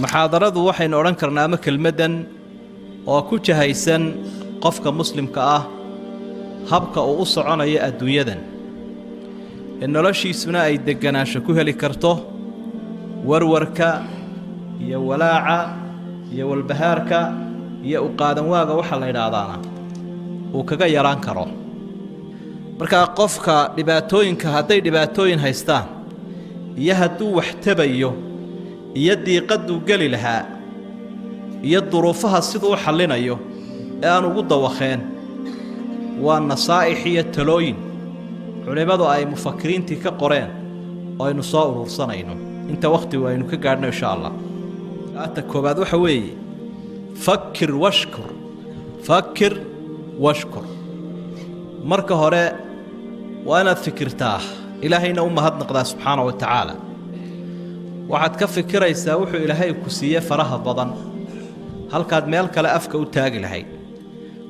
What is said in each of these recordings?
محاضرة وحين أوران كرنامة كلمة وكوشة هيسن قفك مسلم كأه هبك أو أصعنا يأدو يدا إن رشي سنا يدقنا شكوها لكرته ورورك يا ولاعة يا والبهارك يا أقادم واقع وحلا يدعانا وكذا يران كرو مركا قفك لباتوين كهدي لباتوين هيستان يهدو واحتبيو يدي قد قل لها يضرفها الصدو حلنا يو أنا قد وخين والنصائح التلوين علماء أي مفكرين تلك قرين أي نصائر ورصنينه انت وقتي وينو كقعدنا إن شاء الله أتكو بعد وحوي فكر واشكر فكر واشكر مركه هراء وأنا فكرتاه إلهينا أمهات نقضى سبحانه وتعالى waxaad ka fikiraysaa wuxuu ilaahay ku siiyay faraha badan halkaad meel kale afka u taagi lahayd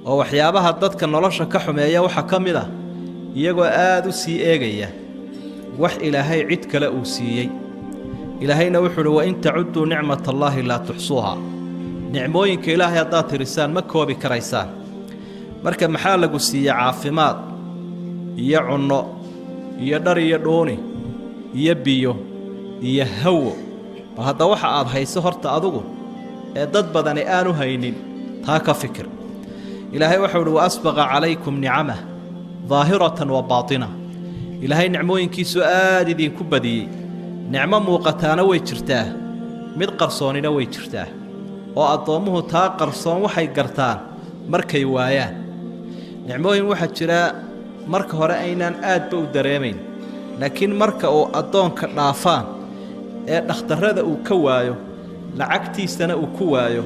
oo waxyaabaha dadka nolosha ka xumeeya waxa kamid ah iyagoo aad u sii eegaya wax ilaahay cid kale uu siiyay ilaahayna wuxuu wa in ta'uddu ni'matallahi la tuhsuha nicmooyinka ilaahay haddaad tirisaan ma koobi karaysaan marka maxaa lagu siiyay caafimaad iyo cunno iyo dhar iyo dhooni iyo biyo iyo hawo hada waxa aad hayso horta adigu ee dad badan aanu haynin taa ka fikir ilaahay waxa uu asbaqa calaykum ni'ama zaahiratan wa baatina ilaahay nicmooyinkiisu aad idin ku badiyay nicmo muuqataana way jirtaa mid qarsoonina way jirtaa oo adoomuhu taa qarsoon waxay gartaan markay waayaan nicmooyin waxa jira marka hore aynaan aad ba u dareemayn laakiin marka uu adoonka dhaafaan ee dhakhtarada uu ka waayo lacagtiisana uu ku waayo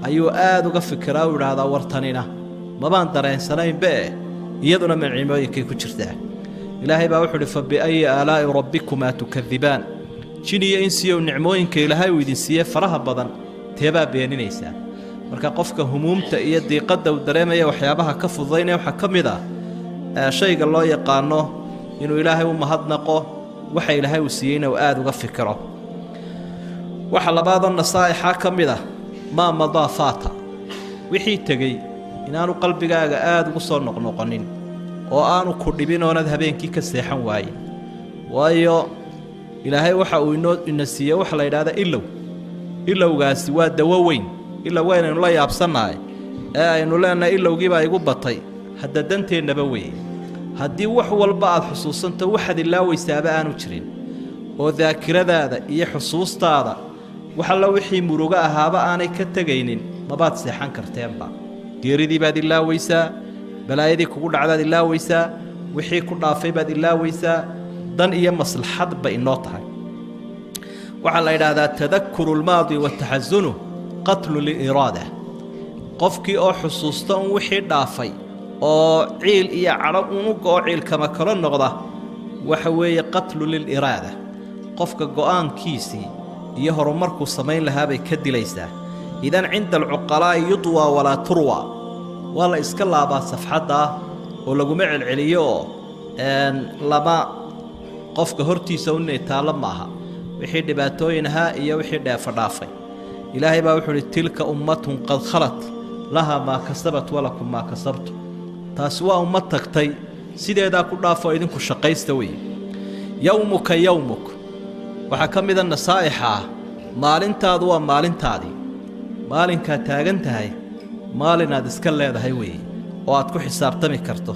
ayuu aad uga fikiraa oo yiraahdaa wartanina ma baan dareensanayn baa iyaduna macimooyinkay ku jirtaa ilaahay baa wuxuu fa bi ay alaa rabbikuma tukadhiban jiniya insiyo nicmooyinka ilaahay uu idin siiyay faraha badan teebaa beeninaysa marka qofka humuumta iyo diiqada uu dareemayo waxyaabaha ka fududeynaya waxa kamid ah shayga loo yaqaano inuu ilaahay u mahadnaqo waxa ilaahay uu siiyayna uu aad uga fikiro waxa labaadoo nasaa'ixa kamid ah ma madaafata wixii tagay inaanu qalbigaaga aad ugu soo noqnoqonin oo aanu ku dhibin oonad habeenkii ka seexan waayay waayo ilaahay waxa uu inoo siiyay waxa la yiraahdo ilowgaasi waa dawo weyn ila waynu la yaabsanaay ee aynu leenahay ilowgii baa igu batay hadda danteennaba weey haddii wax walba aad xusuusanto waxaad ilaawaysaaba aanu jirin oo daakiradaada iyo xusuustaada waxa la wixii muruga ahaaba aanay ka tagaynin mabaad seexan karteenba geeridii baad ilaawaysaa balaayadii kugu dhacdaad ilaawaysaa wixii ku dhaafay baad ilaawaysaa dan iyo maslaxad ba inoo tahay waxa la yiraahdaa tadakkuru al-maadi wa tahazunu qatlu li-irada qofkii oo xusuusta wixii dhaafay oo ciil iyo carab uu go'o ciil kama kala noqda waxa weeye qatlu lil-irada qofka go'aankiisii iyo horumarku sameyn lahaa bay ka dilaysaa idan cinda al-uqala yudwa wala turwa wala iska laaba safxada oo lagu macilciliyo laba qofka hortiisa u neetaala maaha wixii dhibaatooyinaha iyo wixii dhaafay ilaahay baa wuxuu tilka ummatun qad khalat laha ma kasabat walakum ma kasabtu taas waa ummad tagtay sideeda ku dhaafo idinku shaqaysta way yawmuka waxa kamid ah nasaa'ixa maalintaadu waa maalintaadi maalinka taagan tahay maalinaad iska leedahay way oo aad ku xisaabtami karto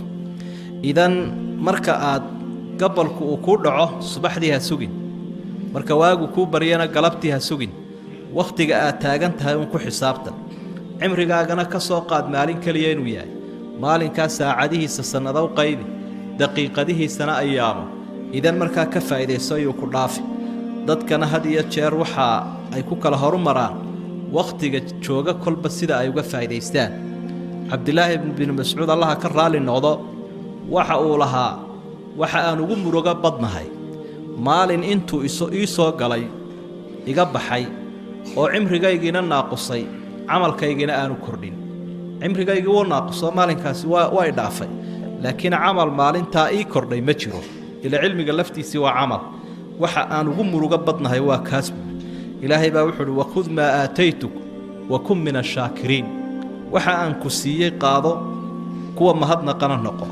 idan marka aad gabalku uu ku dhaco subaxdii ha sugin marka waagu ku bariyana galabtii ha sugin waqtiga aad taagan tahay ku xisaabtan cimrigaagana ka soo qaad maalin kaliya inuu yahay maalinka saacadihiisa sanado qaybi daqiiqadihiisana ayaamo idan marka ka faa'iideyso iyo ku dhaafi dadkana had iyo jeer waxa ay ku kala horumaraan waqtiga jooga kolba sida ay uga faa'iideystaan Abdullah ibn Mas'ud Allah ka raali noqdo waxa uu lahaa waxa aan ugu muruga badnahay maalin intuu isoo galay iga baxay oo cimrigaygina naaqusay camalkaygina aanu kordhin cimrigaygu wuu naaqusoo maalinkaasi waa dhaafay laakiin camal maalinta ii kordhay ma jiro ila cilmiga laftiisi waa camal waxa aan ugu muruga badnahay waa kaas إلهي باوحر وخذ ما آتيتك وكن من الشاكرين وحا أنكو سيي قاضو كوا مهدنا قنا نقو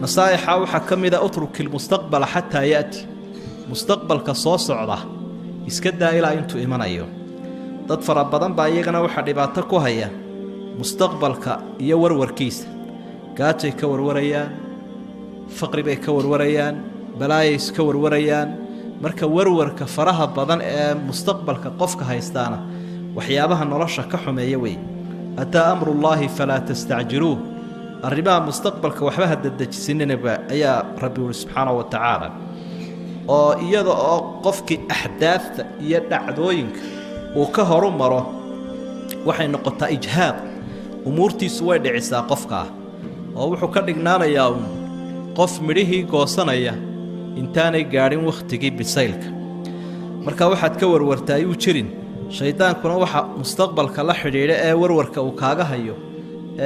نصائح وحا كمدا أترك المستقبل حتى يأتي مستقبل كصوص عضا يسكدا إلى أنتو إيمان أيو تدفر أبادان بايقنا وحا دباتكو هيا مستقبل كا يورور كيس قاتي كور وريان فقري بي كور وريان بلايس كور وريان marka warwarka faraha badan ee mustaqbalka qofka haystaana waxyaabaha nolosha ka xumeeya way ata amrullahi fala tasta'jiluhu arrimaha mustaqbalka waxba haddajisinaba ayaa rabbi subhanahu wa ta'ala oo iyada oo qofkii ahdaafta iyo dhacdooyinka uu ka horumaro waxay noqotaa ijhaad umurtiisu way dhicisaa qofka oo wuxuu ka dhignaanayaa qof midhihii goosanaya intaanay gaarin waqtigii bisaylka marka waxaad ka warwartaa ayuu jirin shaydaankuna waxa mustaqbalka la xidhiidha ee warwarka uu kaaga hayo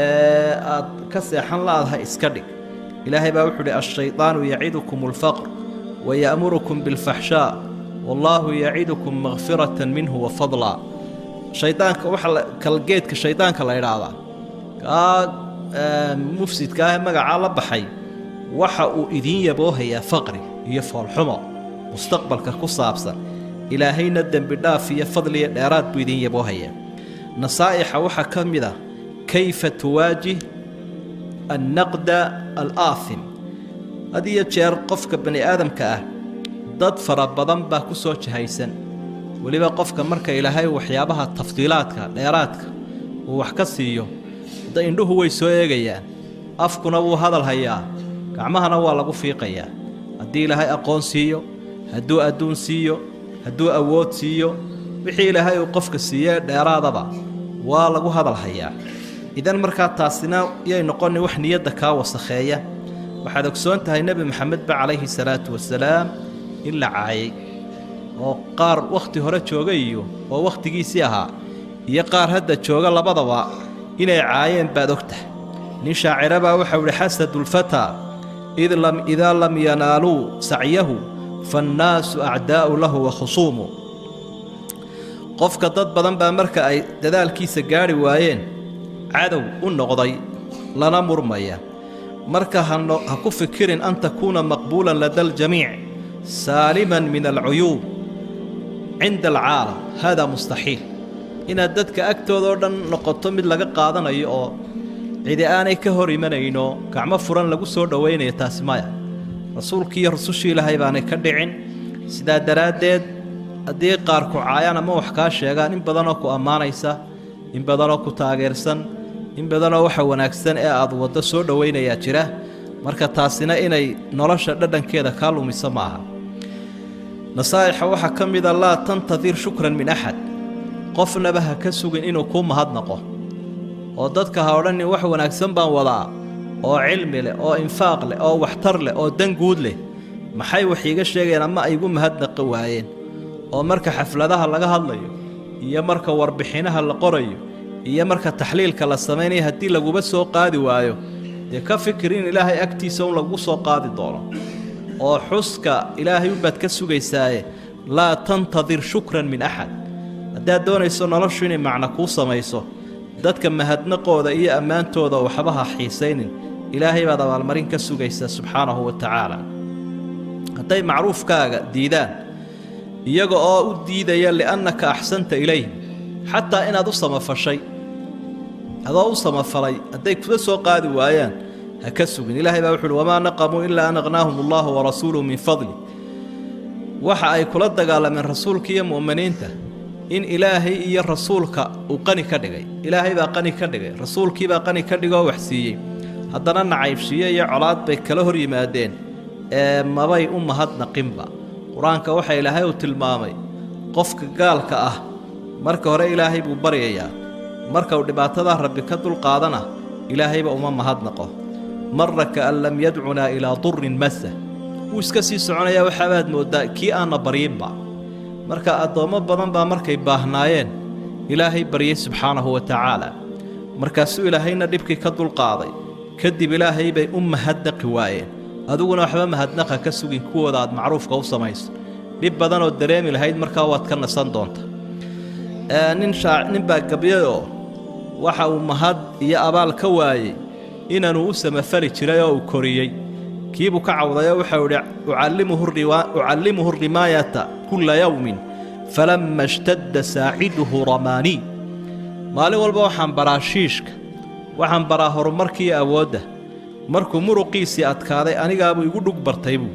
ee aad ka seexan laadahay iska dhig ilaahay baa wuxuu yidhi ash-shaytaanu yacidukum al-faqr wa ya'murukum bil-fahshaa wallahu yacidukum maghfiratan minhu wa fadla shaydaanka waxa kalgeedka shaydaanka la yiraahdaa mufsidka magaca la baxay waxa uu idin yaboohayaa faqri iyo foolxumo mustaqbalka ku saabsan ilaahayna dambi dhaaf iyo fadli iyo dheeraad buu idin yaboohayaa nasaa'ixa waxa kamida kayfa tuwaajih an-naqd al-aathim hadiya jeer qofka bani aadamka ah dad fara badan baa ku soo jahaysan waliba qofka marka ilaahay waxyaabaha tafdiilaadka dheeraadka uu wax ka siiyo indhuhu way soo eegayaan afkuna wuu hadal hayaa gacmahana waa lagu fiiqayaa haddii ilaahay aqoon siiyo hadduu adduun siiyo hadduu awood siiyo wixii ilaahay uu qofka siiyey dheeraadaba waa lagu hadal hayaa idan markaa taasina yay noqon wax niyada ka wasakheeya waxaad ogsoon tahay nabi maxamed ba calayhi salaatu wasalaam in la caayay oo qaar waqti hore joogay oo waqtigiisii ahaa iyo qaar hadda jooga labadaba inay caayeen baad ogtahay nin shaaciraba waxa uu xasadul fata إذا لم ينالوا سعيه فالناس أعداء له وخصومه قفك ضد بدن با marka ay dadaalkiisa gaari waayeen cadow u noqday lana murmaya marka ha ku fikirin an takuna maqbulan ladal jami' saliman min al-uyub عند العالم هذا مستحيل إن dadka agtooda dhan noqoto mid laga qaadanayo oo cidi aanay ka hor imanayno gacmo furan lagu soo dhaweynay taasmaya rasuulkii rasuushii ilaahay baanay ka dhicin sida daraadeed hadii qaar ku caayaan ama wax ka sheegaan in badan oo ku amaanaysa in badan oo ku taageersan in badan oo waxa wanaagsan ee aad wada soo dhaweynaya jira marka taasina inay nolosha dhadhankeeda ka lumisa maaha nasaa'ixa waxa kamida la tantadir shukran min ahad qofna baha ka sugin inuu ku mahadnaqo oo dadka ha odhan wax wanaagsan baan wadaa oo cilmi leh oo infaaq leh oo waxtar leh oo dan guud leh maxay wax iga sheegeen ama ay igu mahadnaqi waayeen oo marka xafladaha laga hadlayo iyo marka warbixinaha la qorayo iyo marka taxliilka la sameeyo hadii laguba soo qaadi waayo ee ka fikirin ilaahay agtiisa oo lagu soo qaadi doono oo xuska ilaahay u bad ka sugaysaa la tantadir shukran min ahad hadaa doonayso noloshu inay macna ku samayso dadka mahadnaqooda iyo ammaantooda waxbaha xiisaynin ilaahay baad abaalmarin ka sugaysa subhanahu wa ta'ala haday macruufkaaga diidaan iyaga oo u diidaya li'annaka ahsanta ilayhi hatta inaad u samafashay adoo u samafalay haday ku soo qaadi waayaan ha ka sugin ilaahay baa wuxuu wama naqamu illa an aghnahum allah wa rasuluhu min fadli waxa ay kula dagaalameen rasuulka iyo muuminiinta in ilaahay iyo rasuulka uu qani ka dhigay ilaahay baa qani ka dhigay rasuulkii baa qani ka dhigay oo wax siiyay haddana nacaybshiye iyo colaad bay kala hor yimaadeen ee mabay u mahadnaqinba quraanka waxa ilaahay uu tilmaamay qofka gaalka ah marka hore ilaahay buu baryayaa marka uu dhibaatada rabbi ka dul qaadana ilaahay ba uma mahadnaqo marka an lam yad'una ila durrin massa uu iska sii soconaya waxa aad moodaa kii aan bariyinba marka adoomo badan baa markay baahnaayeen ilaahay bariyay subhanahu wa ta'ala markaasuu ilaahayna dhibkii ka dul qaaday kadib ilaahay bay mahadnaqi waayeen aduguna waxba mahadnaqa ka sugin kuwooda aad macruufka u samayso dib badan oo dareemi lahayd markaa waad ka nasan doontaa nin baa gabyayoo waxa uu mahad iyo abaal ka waayey inaanu u samafali jiray oo uu koriyey kiibuu ka cawdayo waxau idhi ucallimuhu rimaayata kulla yawmin falamma ishtadda saaciduhu ramaanii maalin walba waxaan baraa shiishka waxaan baraa horumarkiiyo awoodda markuu muruqiisii adkaaday anigaabuu igu dhug bartay buu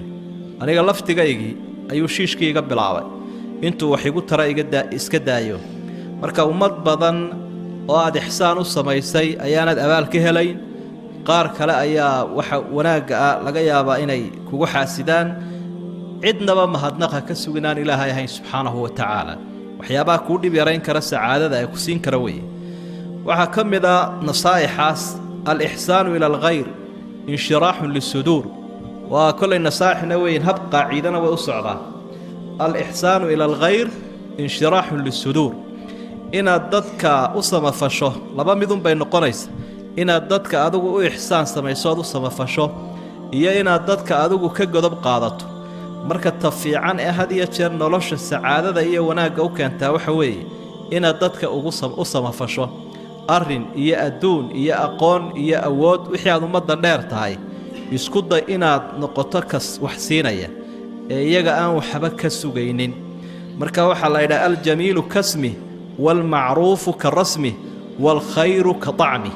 aniga laftigaygii ayuu shiishkii iga bilaabay intuu wax igu tara iska daayo marka ummad badan oo aad ixsaan u samaysay ayaanad abaal ka helayn qaar kale ayaa waxa wanaagga ah laga yaabaa inay kugu xaasidaan cidnaba mahadnaqa ka suginaan ilaahay ahayn subxaanahu wa tacaala waxyaabaha kuu dhib yarayn kara sacaadada ay ku siin kara weeye waxaa ka mid a nasaa'ixaas alixsaanu ila alkhayr inshiraaxun lisuduur waa kollay nasaaixna weyn hab qaaciidana way u socdaan alixsaanu ila alkhayr inshiraaxun lisuduur inaad dadka u samafasho laba midun bay noqonaysa inaad dadka adigu u ixsaan samayso ood u samafasho iyo inaad dadka adigu ka godob qaadato marka ta fiican ee had iyo jeer nolosha sacaadada iyo wanaagga u keentaa waxa weeye inaad dadka u samafasho arrin iyo adduun iyo aqoon iyo awood wixii aad ummadda dheer tahay isku day inaad noqoto kas wax siinaya ee iyaga aan waxba ka sugaynin marka waxaa la yidhaha aljamiilu kasmi waalmacruufu ka rasmi waalkhayru ka طacmi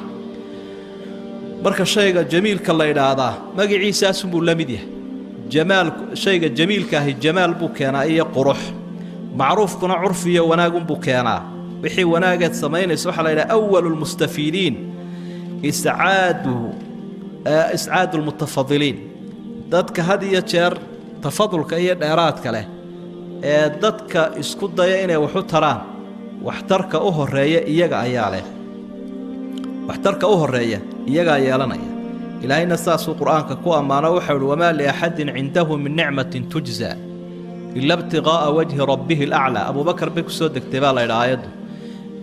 marka shayga jamiilka la yidhaahdaa magaciisaasunbuu la mid yahay shayga jamiilkaahi jamaal buu keenaa iyo qurux macruufkuna curfi iyo wanaagunbuu keenaa wixii wanaageed samaynaysa waxaa la yidhaha awalu lmustafiidiin iscaadu lmutafadiliin dadka had iyo jeer tafadulka iyo dheeraadka leh ee dadka isku daya inay waxu taraan waxtarka u horeeya iyaga ayaa leh waxtarka u horeeya iyagaa yeelanaya ilaahayna saasuu qur'aanka ku ammaano waxau uhi wamaa liaxadin cindahu min nicmatin tujza ila ibtiqaa'a wajhi rabbihi alaclaa abuubakar bay ku soo degtay baa laydha aayaddu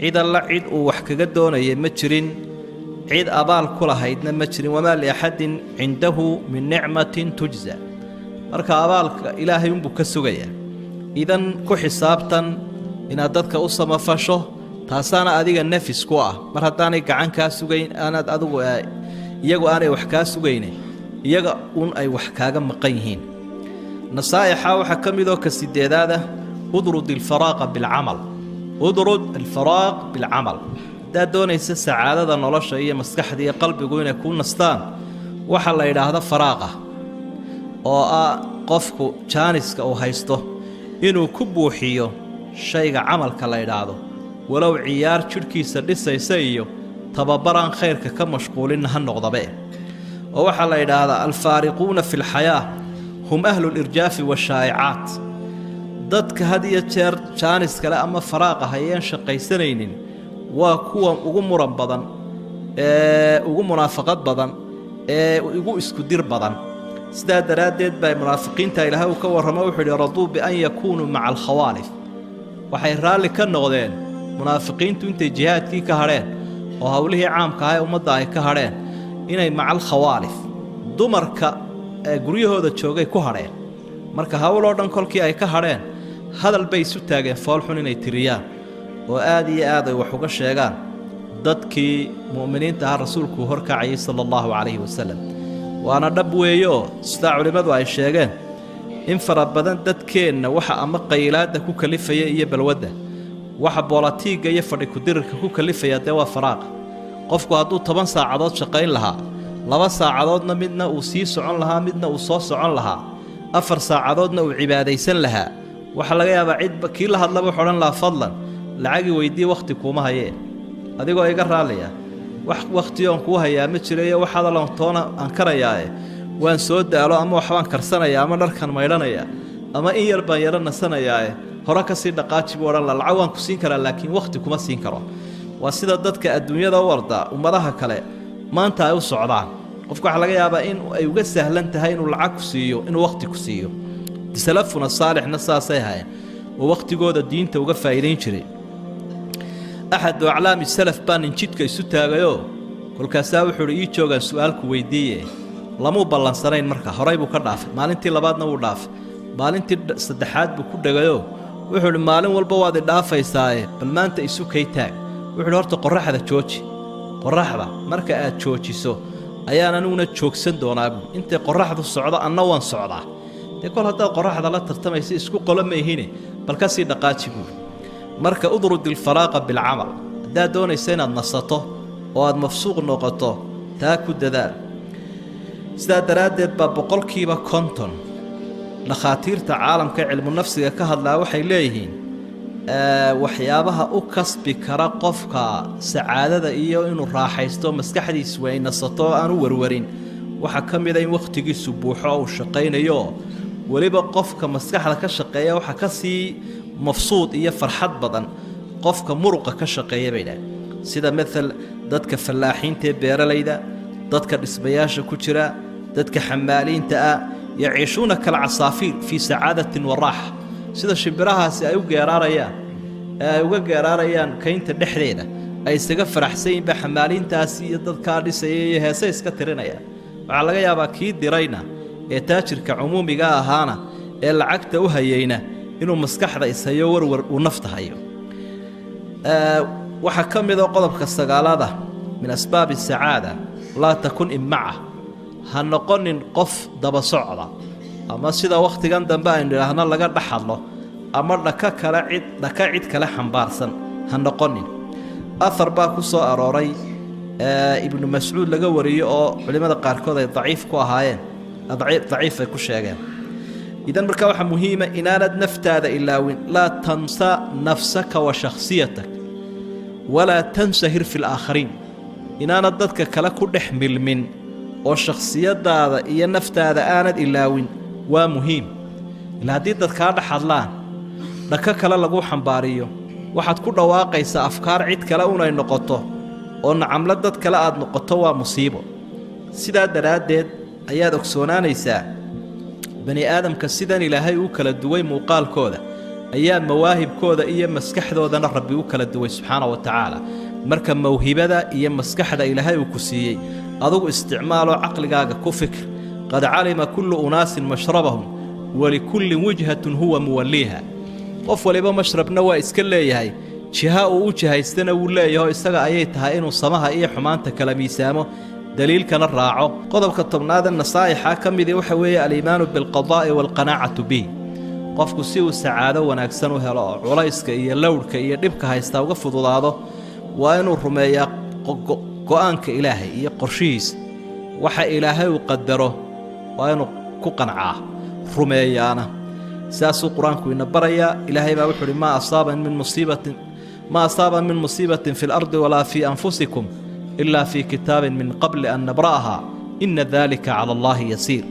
cid alla cid uu wax kaga doonayay ma jirin cid abaal ku lahaydna ma jirin wamaa liaxadin cindahu min nicmatin tujza marka abaalka ilaahay unbuu ka sugayaa idan ku xisaabtan inaad dadka u samafasho taasaana adiga nafis ku ah mar haddaanay gacan kaa sugayn aanaad adigu iyagu aanay wax kaa sugayne iyaga un ay wax kaaga maqan yihiin nasaa'ixa waxaa ka midoo ka sideedaada udrud alfaraaqa bilcamal udrud alfaraaq bilcamal haddaad doonaysa sacaadada nolosha iyo maskaxda iyo qalbigu inay kuu nastaan waxaa la yidhaahda faraaqa oo ah qofku jaaniska uu haysto inuu ku buuxiyo shayga camalka la yidhaahdo walow ciyaar jidhkiisa dhisaysa iyo tababaraan khayrka ka mashquulinna ha noqdabe oo waxaa la yidhaahdaa alfaariquuna fi lxayaa hum ahlu lirjaafi waashaa'icaat dadka had iyo jeer jaanis kale ama faraaqa hayeen shaqaysanaynin waa kuwa ugu muran badan ee ugu munaafaqad badan ee ugu isku dir badan sidaa daraaddeed baa munaafiqiinta ilaahay uu ka warramo wuxuu yidhi raduu bian yakuunuu maca alkhawaalif waxay raalli ka noqdeen munaafiqiintu intay jihaadkii ka hadheen oo howlihii caamka ah ee ummadda ay ka hadheen inay maca alkhawaalif dumarka ee guryahooda joogay ku hadheen marka howloo dhan kolkii ay ka hadheen hadal bay isu taageen foolxun inay tiriyaan oo aad iyo aad ay wax uga sheegaan dadkii mu'miniinta ah rasuulku horkacayay sala allahu calayhi wasalam waana dhab weeyo sidaa culimmadu ay sheegeen in fara badan dadkeenna waxa ama qaylaadda ku kalifaya iyo balwadda waxa boolatiigga iyo fadhi kudirirka ku kalifaya dee waa faraaqa qofku hadduu 10 saacadood shaqayn lahaa 2 saacadoodna midna uu sii socon lahaa midna uu soo socon lahaa 4 saacadoodna uu cibaadaysan lahaa waxaa laga yaabaa cidba kii la hadlaba wuxuu odhan lahaa fadlan lacagii weydii wakhti kuuma hayee adigoo iga raallaya wax wakhti oon kuu hayaa ma jirayo wax hadalan toona aan karayaae waan soo daalo ama waxbaan karsanayaa ama dharkan maydhanayaa ama in yar baan yaro nasanayaae hore ka sii dhaqaaji buu odhan laha lacag waan ku siin karaa laakiin wakhti kuma siin karo waa sida dadka adduunyada u warda ummadaha kale maanta ay u socdaan qofku waxaa laga yaabaa in ay uga sahlan tahay inuu lacag ku siiyo inuu wakhti ku siiyo salafuna saalixna saasay hayeen oo wakhtigooda diinta uga faa'iidayn jiray axadu aclaami salaf baa nin jidka isu taagayoo kolkaasaa wuxuu uhi ii joogaan su'aalku weydiiye lamuu ballansanayn marka horay buu ka dhaafay maalintii labaadna wuu dhaafay maalintii saddexaad buu ku dhegayoo wuxuu maalin walba waad idhaafaysaa bal maanta isu kaytaag wuxuu horta qorraxda jooji qorraxda marka aad joojiso ayaan anuguna joogsan doonaa intay qorraxdu socdo anna waan socdaa dee kol haddaad qorraxda la tartamaysa isku qolo mayhine bal ka sii dhaqaaji buuri marka udrud ilfaraaqa bilcamal haddaad doonaysa inaad nasato oo aad mafsuuq noqoto taa ku dadaal sidaa daraaddeed baa 50% dhakhaatiirta caalamka cilmu nafsiga ka hadlaa waxay leeyihiin waxyaabaha u kasbi kara qofka sacaadada iyo inuu raaxaysto maskaxdiisu way nasato aan u warwarin waxa ka mid ah in waqtigiisu buuxo oo shaqaynayo waliba qofka maskaxda ka shaqeeya waxa ka sii mafsuud iyo farxad badan qofka muruqa ka shaqeeya bayda sida midal dadka falaaxiinta beeralayda dadka dhismayaasha ku jira dadka xamaaliinta يعيشون كالعصافير في سعادة وراحة سيدا شبراها سي uga geeraarayaan kaynta dhexdeeda ay isaga faraxsan baxmaalin taasi dad ka dhisay heesay iska tirinaya waxa laga yaabaa kii dirayna ee taajirka umuumiga ahaana ee lacagta u hayeyna inuu maskaxda isayo warwar u naftahayo waxa kamid ah qodobka sagaalaada min asbaab saada la takun imma'a ha noqonin qof daba socda ama sida waqtigan dambe aynu raahna laga dhaxalo ama dhaka cid kale xambaarsan ha noqonin athar baa ku soo arooray ibn mas'uud laga wariyo oo culimada qaarkood ay daciif ku ahaayeen daciif ay ku sheegeen idan marka waxa muhiim ah inaanad naftaada ilaawin la tansa nafsaka wa shakhsiyatak wala tansahir fil aakharin inaanad dadka kale ku dhexmilmin oo shakhsiyadaada iyo naftaada aanad ilaawin waa muhiim ila hadii dadka dhaxadlaan dhaka kale lagu xambaariyo waxaad ku dhawaaqaysaa afkaar cid kale unay noqoto oo nacamla dad kale aad noqoto waa musiibo sidaa daraadeed ayaad ogsoonaanaysaa bani aadamka sidan ilaahay uu kala duway muuqaalkooda ayaa mawaahibkooda iyo maskaxdoodana rabbi uu kala duway subxaanahu wa ta'ala marka mawhibada iyo maskaxda ilaahay uu ku siiyay adigu isticmaalo aqligaaga ku fikir qad calima kullu unaasin mashrabahum wa likulli wajhatin huwa muwalliha qof waliba mashrabna waa iska leeyahay jiha uu jihaystana uu leeyahay isaga ayay tahay inuu samaha iyo xumaanta kala miisaamo daliilkana raaco qodobka tobnaad nasaa'ixa kamid waxa weeye al-iimaanu bil qadaa'i wal qanaa'atu bi qofku si uu sacaado wanaagsan u helo culayska iyo lawdka iyo dhibka haysta uga fududaado waa inuu rumeeyaa go'aanka ilaahay iyo qorshihiisa waxa ilaahay uu qadaro waa inuu ku qancaa rumeeyaana ساسو قرآنك ونبريا إلهي ما وحر ما أصاب من مصيبة في الأرض ولا في أنفسكم إلا في كتاب من قبل أن نبرأها إن ذلك على الله يسير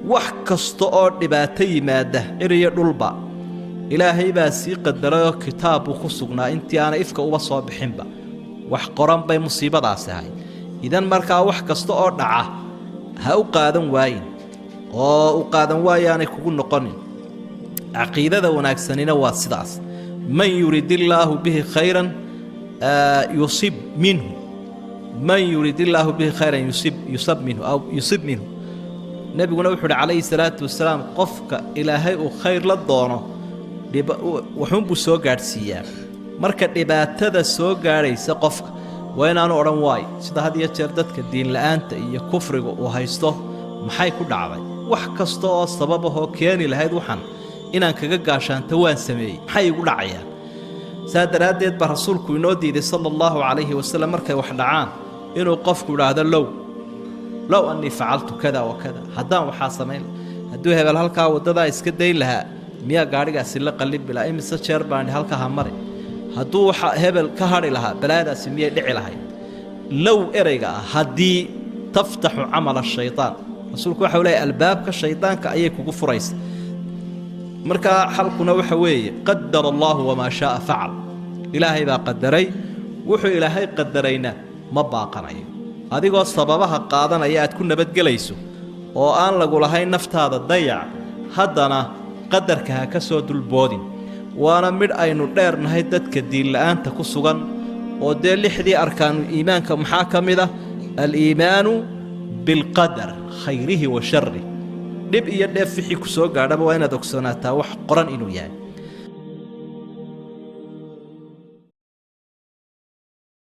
وحكستو نباتي ماده إري الرلبا إلهي باسي قدره كتاب خصقنا انتي أنا إفك أبصوا بحنبا وحقران بي مصيبة داسهاي إذن مركا وحكستو نعاه هاو قادم واين أو قادم واين يكون نقنين عقيدة وناكسنين واسداس من يريد الله به خيرا يصيب منه من يريد الله به خيرا يصيب منه أو يصيب منه نبينا وحده عليه الصلاة والسلام قفك إلهي خير للضانة وحنب سوغارسيا marka dhibaatada soo gaaraysa qofka waa inaan oran waay sida hadiya jeerdadka diin la'aanta iyo kufriga uu haysto maxay ku dhacday wax kasto oo sababaho keeni lahayd waxan inaan kaga gaashaanto waan sameeyay maxay igu dhacayaan saadaradeed ba rasuulku inoo diiday sallallahu alayhi wasallam markay wax dhacaan inuu qofku yiraahdo law anni fa'altu kada wa kada haddaan waxa sameeyay haduu hebel halka wadada iska deyn lahaa miya gaarigaasi la qalib bila imisa jeer baan halka ha maray hadduu waxa hebel ka hari lahaa balaadaasi miyay dhici lahayd low erayga haddii taftaxu camal shaytaan rasuulku waxa uu leeyahay albaabka shaytaanka ayay kugu furaysaa marka xalquna waxa weeye qadara allah wama shaa fa'al ilaahay baa qadaray wuxuu ilaahay qadarayna ma baaqanayo adigoo sababaha qaadanaya aad ku nabad galayso oo aan lagu lahayn naftaada dayac haddana qadarka ka soo dulboodin وانا مid aynu dheernahay dadka diin la'aanta ku sugan oo de lixdii arkaan iimaanka maxaa kamida al-iimaanu bil qadar khayrihi wa sharrihi dib iyo dheef wixii ku soo gaadhaba waa inaad ogsoonataa wax qoran inuu yahay